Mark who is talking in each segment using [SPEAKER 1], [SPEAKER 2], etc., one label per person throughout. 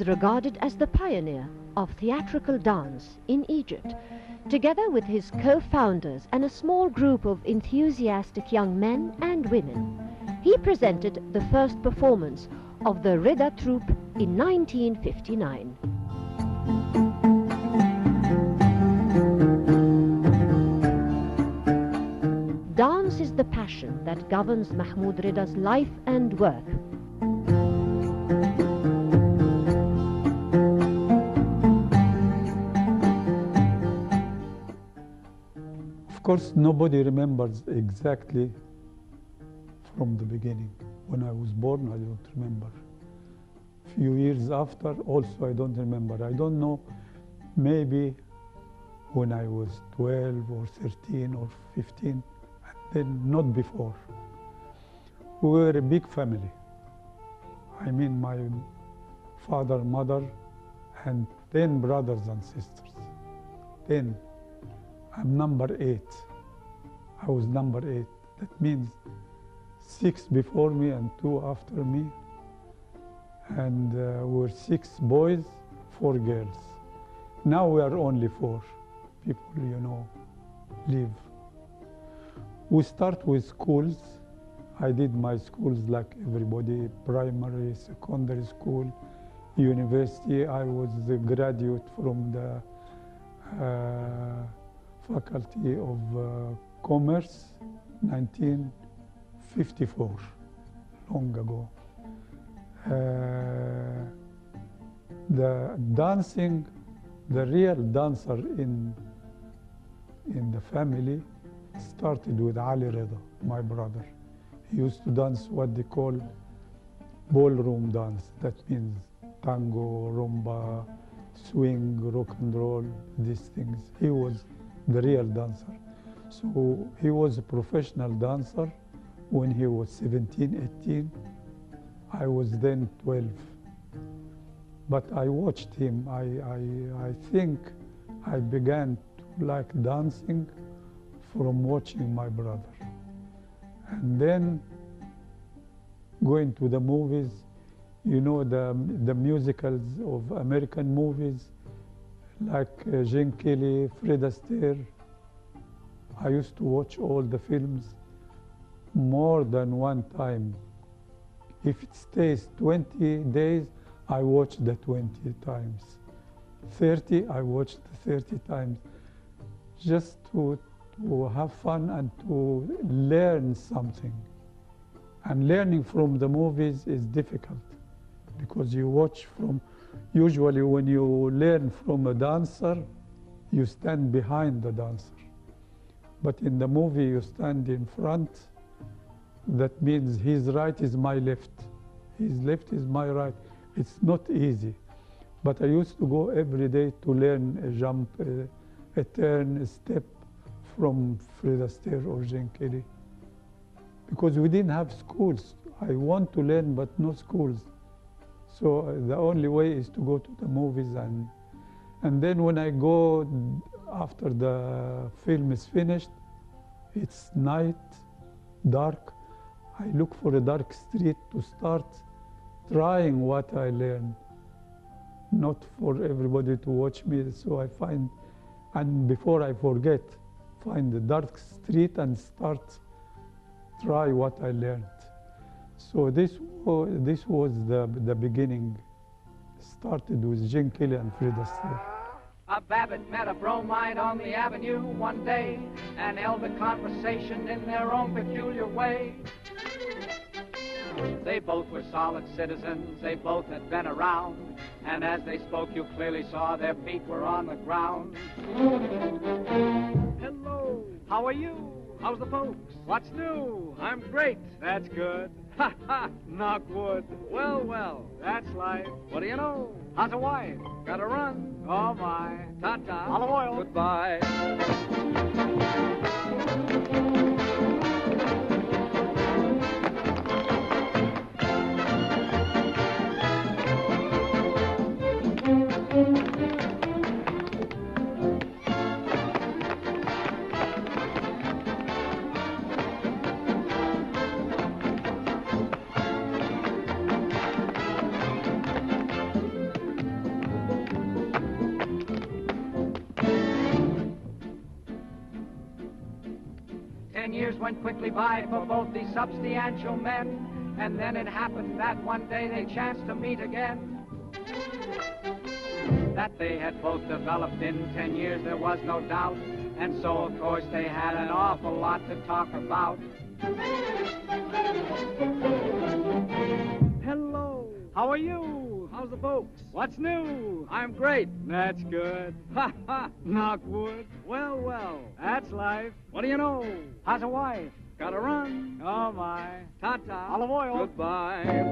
[SPEAKER 1] regarded as the pioneer of theatrical dance in Egypt. Together with his co-founders and a small group of enthusiastic young men and women, he presented the first performance of the Reda troupe in 1959. Dance is the passion that governs Mohmoud Reda's life and work.
[SPEAKER 2] Of course, nobody remembers exactly from the beginning. When I was born, I don't remember. A few years after, also I don't remember. I don't know, maybe when I was 12 or 13 or 15, and then not before. We were a big family. I mean, my father, mother, and 10 brothers and sisters. 10. I'm number 8. I was number 8. That means 6 before me and 2 after me. And we're 6 boys, 4 girls. Now we are only 4 people, you know, live. We start with schools. I did my schools like everybody, primary, secondary school, university. I was a graduate from the Faculty of Commerce, 1954, long ago. The dancing, the real dancer in the family started with Ali Reda, my brother. He used to dance what they call ballroom dance. That means tango, rumba, swing, rock and roll, these things. He was the real dancer. So he was a professional dancer when he was 17, 18. I was then 12. But I watched him. I think I began to like dancing from watching my brother. And then going to the movies, you know, the musicals of American movies, like Gene Kelly, Fred Astaire. I used to watch all the films more than one time. If it stays 20 days, I watch the 20 times. 30, I watched 30 times. Just to have fun and to learn something. And learning from the movies is difficult because you watch from, usually when you learn from a dancer, you stand behind the dancer. But in the movie, you stand in front. That means his right is my left. His left is my right. It's not easy. But I used to go every day to learn a jump, a turn, a step from Fred Astaire or Gene Kelly. Because we didn't have schools. I want to learn, but no schools. So the only way is to go to the movies. And then when I go, after the film is finished, it's night, dark. I look for a dark street to start trying what I learned. Not for everybody to watch me, so I find, and before I forget, find a dark street and start try what I learned. So this was the beginning. Started with Gene Kelly and Fred Astaire.
[SPEAKER 3] A Babbitt met a bromide on the avenue one day and held a conversation in their own peculiar way. They both were solid citizens, they both had been around, and as they spoke you clearly saw their feet were on the ground. Hello, how are you? How's the folks? What's new? I'm great. That's good. Ha ha, knock wood. Well, well, that's life. What do you know? How's a wife? Gotta run. Oh my. Ta-ta. Olive oil. Goodbye. years went quickly by for both these substantial men. And then it happened that one day they chanced to meet again. That they had both developed in 10 years, there was no doubt. And so, of course, they had an awful lot to talk about. Hello. How are you? How's the folks? What's new? I'm great. That's good. Ha ha. Knock wood. Well, well. That's life. What do you know? How's a wife? Gotta run. Oh, my. Ta-ta. Olive oil. Goodbye.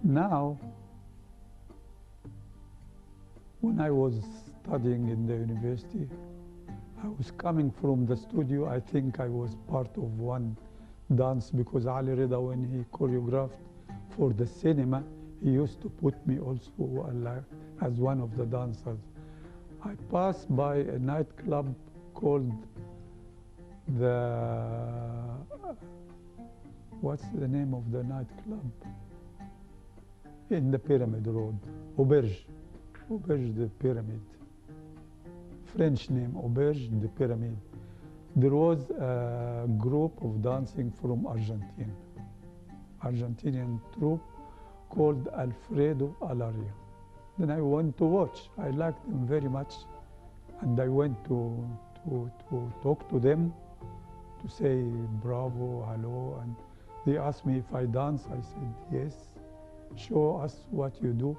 [SPEAKER 2] Now, when I was studying in the university, I was coming from the studio. I think I was part of one dance because Ali Reda, when he choreographed for the cinema, he used to put me also as one of the dancers. I passed by a nightclub called what's the name of the nightclub? In the Pyramid Road, Auberge de Pyramid. French name, Auberge de Pyramid. There was a group of dancing from Argentina, Argentinian troupe called Alfredo Alaria. Then I went to watch. I liked them very much, and I went to talk to them, to say bravo, hello, and they asked me if I dance. I said yes. Show us what you do.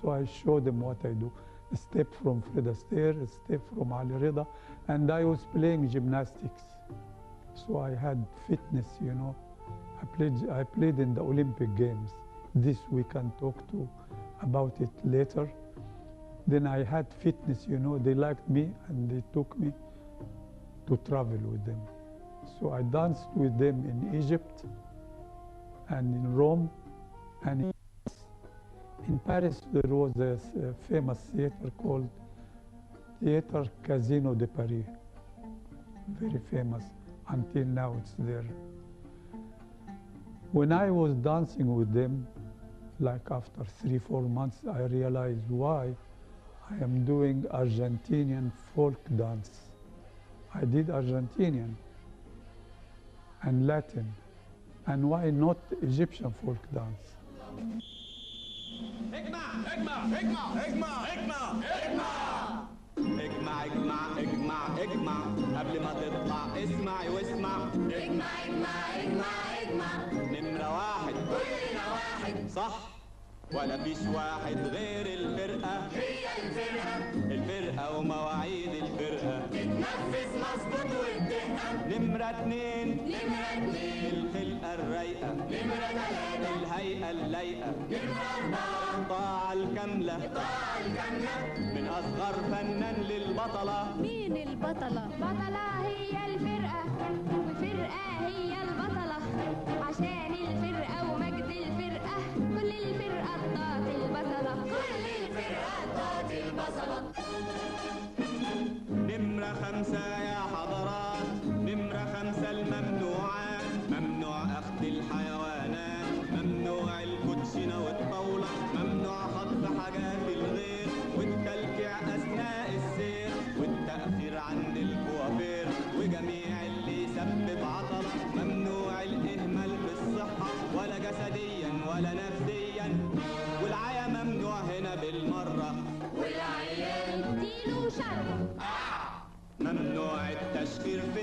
[SPEAKER 2] So I showed them what I do. A step from Fred Astaire, a step from Ali Reda, and I was playing gymnastics. So I had fitness, you know. I played in the Olympic Games. This we can talk about it later. Then I had fitness, you know. They liked me and they took me to travel with them. So I danced with them in Egypt and in Rome and in Paris. There was a famous theater called Theater Casino de Paris, very famous. Until now it's there. When I was dancing with them, like after 3-4 months, I realized why I am doing Argentinian folk dance. I did Argentinian and Latin, and why not Egyptian folk dance?
[SPEAKER 4] اجمع اجمع اجمع اجمع اجمع اجمع اجمع اجمع اجمع اجمع قبل ما تطلع اسمع واسمع اجمع اجمع اجمع اجمع نمرة واحد كلنا واحد صح ولا فيش واحد غير الفرقة هي الفرقة ومواعيد الفرقة تتنفذ مظبوط وبدقة نمرة اتنين الخلقة الرايقة نمرة تلاتة الهيئة اللايقة نمرة أربعة الطاعة الكاملة من أصغر فنان للبطلة. مين البطلة؟ بطلة هي الفرقة والفرقة هي البطلة عشان الفرقة ومجد الفرقة كل الفرقة بتاعت البطلة كل الفرقة بتاعت البطلة. نمرة 5 يا حضرات نمرة 5 الممنوعات ممنوع أخذ الحيوانات ممنوع الكوتشينة والطاولة ممنوع خطف حاجات الغير والتلكيع أثناء السير والتأخير عند الكوافير وجميع اللي يسبب عطلة ممنوع الإهمال في الصحة ولا جسديا ولا نفسيا والعيا ممنوع هنا بالمرة والعيال اديله شر ممنوع التشخير في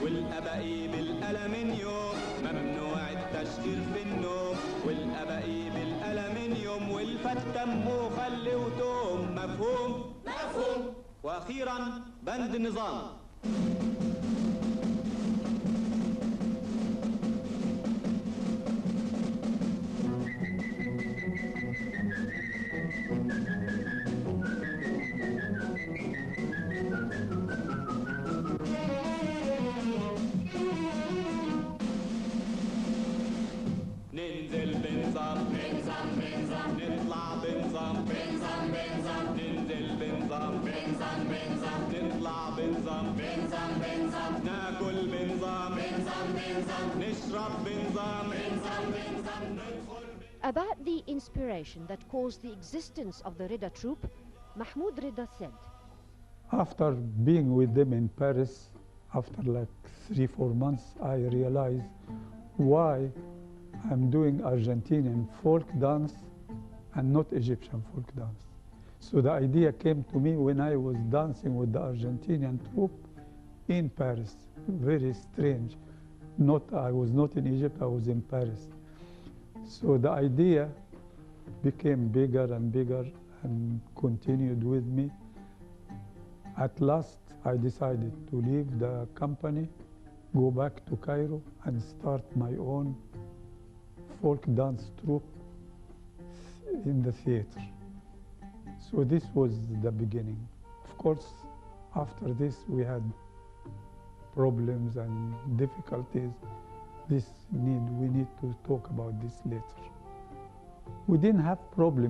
[SPEAKER 4] والأبقي بالألمنيوم ممنوع التشقير في النوم والأبقي بالألمنيوم والفتة خل وتوم مفهوم؟ مفهوم. وأخيرا بند النظام ننزل بنظام بنظام بنظام نطلع بنظام بنظام بنظام ننزل بنظام بنظام بنظام نطلع بنظام بنظام بنظام ناكل بنظام بنظام بنظام نشرب بنظام بنظام بنظام ندخل.
[SPEAKER 1] About the inspiration that caused the existence of the Reda troupe, Mohmoud Reda said,
[SPEAKER 2] After being with them in Paris, after like 3-4 months, I realized why I'm doing Argentinian folk dance and not Egyptian folk dance. So the idea came to me when I was dancing with the Argentinian troupe in Paris. Very strange. I was not in Egypt, I was in Paris. So the idea became bigger and bigger and continued with me. At last, I decided to leave the company, go back to Cairo and start my own folk dance troupe in the theater. So this was the beginning. Of course, after this we had problems and difficulties. We need to talk about this later. We didn't have problems.